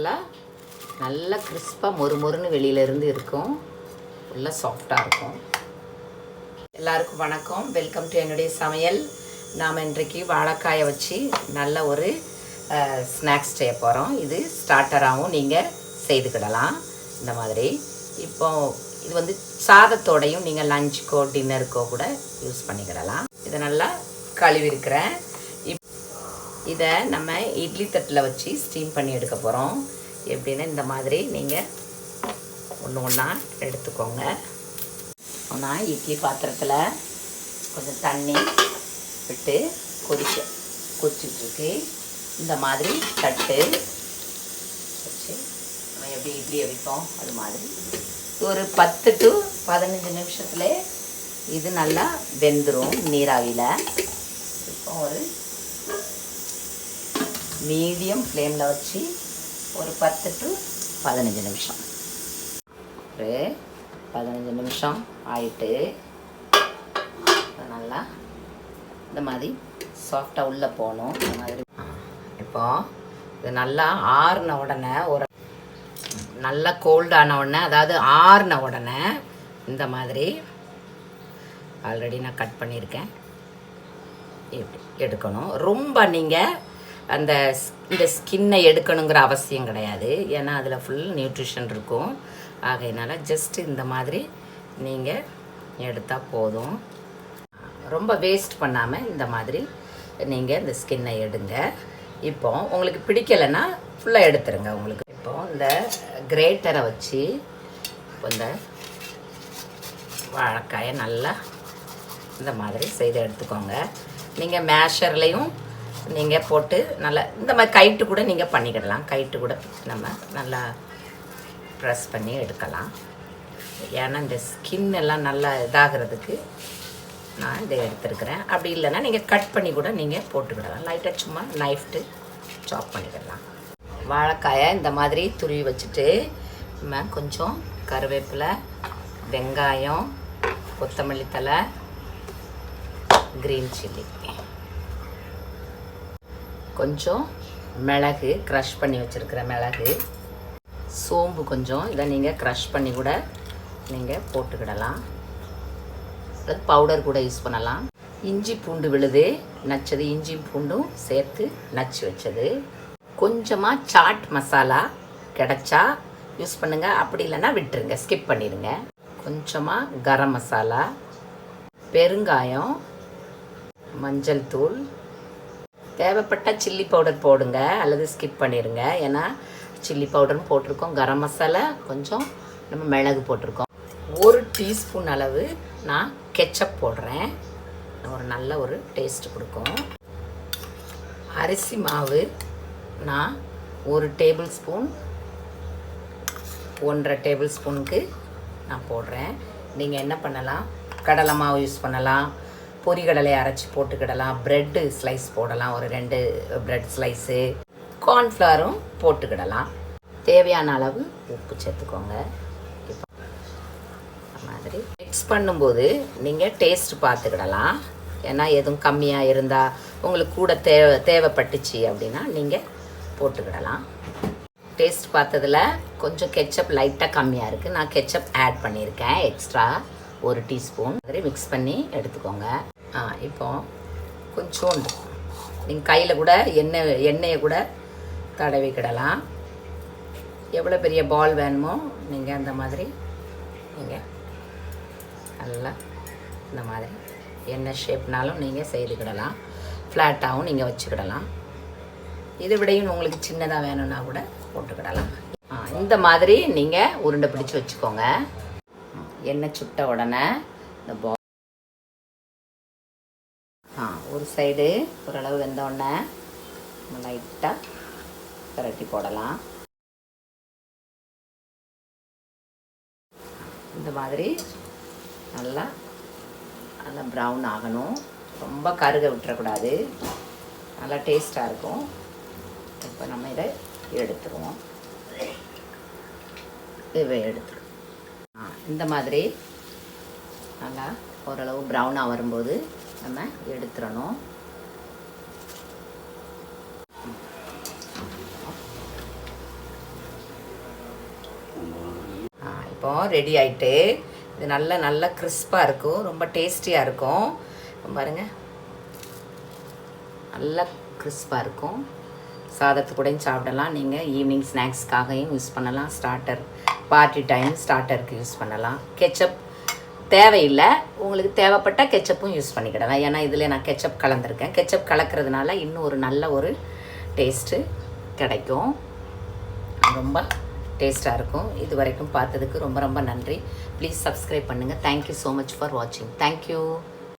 நல்லா கிறிஸ்பாக மொறுமொறுன்னு வெளியிலேருந்து இருக்கும். ஃபுல்லாக சாஃப்டாக இருக்கும். எல்லாருக்கும் வணக்கம். வெல்கம் டு என்னுடைய சமையல். நாம் இன்றைக்கு வாழைக்காயை வச்சு நல்ல ஒரு ஸ்நாக்ஸ் செய்ய போகிறோம். இது ஸ்டார்டராகவும் நீங்கள் செய்துக்கிடலாம். இந்த மாதிரி இது வந்து சாதத்தோடையும் நீங்கள் லஞ்சுக்கோ டின்னருக்கோ கூட யூஸ் பண்ணிக்கிடலாம். இதை நல்லா கழுவிருக்கிறேன். இதை நம்ம இட்லி தட்டில் வச்சு ஸ்டீம் பண்ணி எடுக்க போகிறோம். எப்படின்னா இந்த மாதிரி நீங்கள் ஒன்று ஒன்றா எடுத்துக்கோங்க. ஒன்றா இட்லி பாத்திரத்தில் கொஞ்சம் தண்ணி விட்டு கொதிச்சிட்ருக்கு. இந்த மாதிரி தட்டு வச்சு நம்ம எப்படி இட்லி அவிப்போம் அது மாதிரி ஒரு 10 to 15 நிமிஷத்தில் இது நல்லா வெந்துடும் நீராவியில். இப்போ ஒரு மீடியம் ஃப்ளேமில் வச்சு ஒரு 10 to 15 நிமிஷம், ஒரு 15 நிமிஷம் ஆயிட்டு நல்லா இந்த மாதிரி சாஃப்டாக உள்ளே போகணும். இந்த மாதிரி இப்போ இது நல்லா ஆறின உடனே ஒரு நல்லா கோல்டான உடனே, அதாவது ஆறின உடனே இந்த மாதிரி ஆல்ரெடி நான் கட் பண்ணியிருக்கேன் இப்படி எடுக்கணும். ரொம்ப நீங்கள் இந்த ஸ்கின்னை எடுக்கணுங்கிற அவசியம் கிடையாது. ஏன்னா அதில் ஃபுல் நியூட்ரிஷன் இருக்கும். ஆகையினால ஜஸ்ட்டு இந்த மாதிரி நீங்கள் எடுத்தால் போதும். ரொம்ப வேஸ்ட் பண்ணாமல் இந்த மாதிரி நீங்கள் இந்த ஸ்கின்னை எடுங்க. இப்போ உங்களுக்கு பிடிக்கலைன்னா ஃபுல்லாக எடுத்துருங்க. உங்களுக்கு இப்போ இந்த கிரேட்டரை வச்சு இப்போ இந்த வாழைக்காயை நல்லா இந்த மாதிரி செய்து எடுத்துக்கோங்க. நீங்கள் மேஷர்லேயும் நீங்கள் போட்டு நல்லா இந்த மாதிரி கைட்டு கூட நீங்கள் பண்ணிக்கிடலாம். கைட்டு கூட நம்ம நல்லா ப்ரெஸ் பண்ணி எடுக்கலாம். ஏன்னா இந்த ஸ்கின் எல்லாம் நல்லா இதாகிறதுக்கு நான் இதை எடுத்துருக்கிறேன். அப்படி இல்லைன்னா நீங்கள் கட் பண்ணி கூட நீங்கள் போட்டுக்கிடலாம். லைட்டாக சும்மா நைஃப்ட்டு சாப் பண்ணிக்கிடலாம். வாழைக்காயை இந்த மாதிரி துருவி வச்சுட்டு நம்ம கொஞ்சம் கருவேப்பிலை, வெங்காயம், கொத்தமல்லி தழை, க்ரீன் சில்லி, கொஞ்சம் மிளகு, க்ரஷ் பண்ணி வச்சுருக்கிற மிளகு, சோம்பு கொஞ்சம், இதை நீங்கள் க்ரஷ் பண்ணி கூட நீங்கள் போட்டுக்கிடலாம். அது பவுடர் கூட யூஸ் பண்ணலாம். இஞ்சி பூண்டு விழுது நச்சது, இஞ்சி பூண்டும் சேர்த்து நச்சு வச்சது, கொஞ்சமாக சாட் மசாலா கிடைச்சா யூஸ் பண்ணுங்கள். அப்படி இல்லைன்னா விட்டுருங்க, ஸ்கிப் பண்ணிடுங்க. கொஞ்சமாக கரம் மசாலா, பெருங்காயம், மஞ்சள் தூள், தேவைப்பட்ட சில்லி பவுடர் போடுங்க அல்லது ஸ்கிப் பண்ணிடுங்க. ஏன்னா சில்லி பவுடரும் போட்டிருக்கோம், கரம் மசாலா கொஞ்சம் நம்ம மிளகு போட்டிருக்கோம். 1 டீஸ்பூன் அளவு நான் கெச்சப் போடுறேன். ஒரு நல்ல ஒரு டேஸ்ட் கொடுக்கும். அரிசி மாவு நான் 1 டேபிள் ஸ்பூன், 1.5 டேபிள் ஸ்பூனுக்கு நான் போடுறேன். நீங்கள் என்ன பண்ணலாம், கடலை மாவு யூஸ் பண்ணலாம், பொரிகடலையை அரைச்சி போட்டுக்கிடலாம், ப்ரெட்டு ஸ்லைஸ் போடலாம், ஒரு 2 ப்ரெட் ஸ்லைஸு, கார்ன்ஃப்ளவரும் போட்டுக்கிடலாம். தேவையான அளவு உப்பு சேர்த்துக்கோங்க. இப்போ மாதிரி மிக்ஸ் பண்ணும்போது நீங்கள் டேஸ்ட் பார்த்துக்கிடலாம். ஏன்னா எதுவும் கம்மியாக இருந்தால் உங்களுக்கு கூட தேவைப்பட்டுச்சு அப்படின்னா நீங்கள் போட்டுக்கிடலாம். டேஸ்ட் பார்த்ததில் கொஞ்சம் கெச்சப் லைட்டாக கம்மியாக இருக்குது. நான் கெச்சப் ஆட் பண்ணியிருக்கேன் எக்ஸ்ட்ரா 1 டீஸ்பூன். மாதிரி மிக்ஸ் பண்ணி எடுத்துக்கோங்க. இப்போ கொஞ்சோண்டு நீங்கள் கையில் கூட எண்ணெயை கூட தடவிக்கிடலாம். எவ்வளோ பெரிய பால் வேணுமோ நீங்கள் அந்த மாதிரி நீங்கள் நல்லா இந்த மாதிரி என்ன ஷேப்னாலும் நீங்கள் செய்துக்கிடலாம். ஃப்ளாட்டாகவும் நீங்கள் வச்சுக்கிடலாம். இதை விடையும் உங்களுக்கு சின்னதாக வேணும்னா கூட போட்டுக்கிடலாம். இந்த மாதிரி நீங்கள் உருண்டை பிடிச்சி வச்சுக்கோங்க. எண்ணெய் சுட்ட உடனே இந்த ஒரு சைடு ஓரளவு வெந்தோடனே லைட்டாக பிரட்டி போடலாம். இந்த மாதிரி நல்லா நல்லா ப்ரௌன் ஆகணும். ரொம்ப கருக விட்டுறக்கூடாது. நல்லா டேஸ்ட்டாக இருக்கும். இப்போ நம்ம இதை எடுத்துருவோம். இதை எடுத்துருவோம். இந்த மாதிரி நல்லா ஓரளவு ப்ரௌனாக வரும்போது நம்ம எடுத்துடணும். இப்போ ரெடி ஆகிட்டு இது நல்லா கிறிஸ்பாக இருக்கும், ரொம்ப டேஸ்டியாக இருக்கும். பாருங்கள், நல்லா கிறிஸ்பாக இருக்கும். சாதத்துக்கூடையும் சாப்பிடலாம். நீங்கள் ஈவினிங் ஸ்நாக்ஸ்க்காகவும் யூஸ் பண்ணலாம். ஸ்டார்டர் பார்ட்டி டைம் ஸ்டார்டருக்கு யூஸ் பண்ணலாம். கெச்சப் தேவையில்லை, உங்களுக்கு தேவைப்பட்டால் கெச்சப்பும் யூஸ் பண்ணிக்கிடலாம். ஏன்னா இதில் நான் கெச்சப் கலந்துருக்கேன். கெச்சப் கலக்கிறதுனால இன்னும் ஒரு நல்ல ஒரு டேஸ்ட்டு கிடைக்கும். ரொம்ப டேஸ்ட்டாக இருக்கும். இது வரைக்கும் பார்த்ததுக்கு ரொம்ப நன்றி. ப்ளீஸ் சப்ஸ்கிரைப் பண்ணுங்கள். தேங்க்யூ ஸோ மச் ஃபார் வாட்சிங். தேங்க்யூ.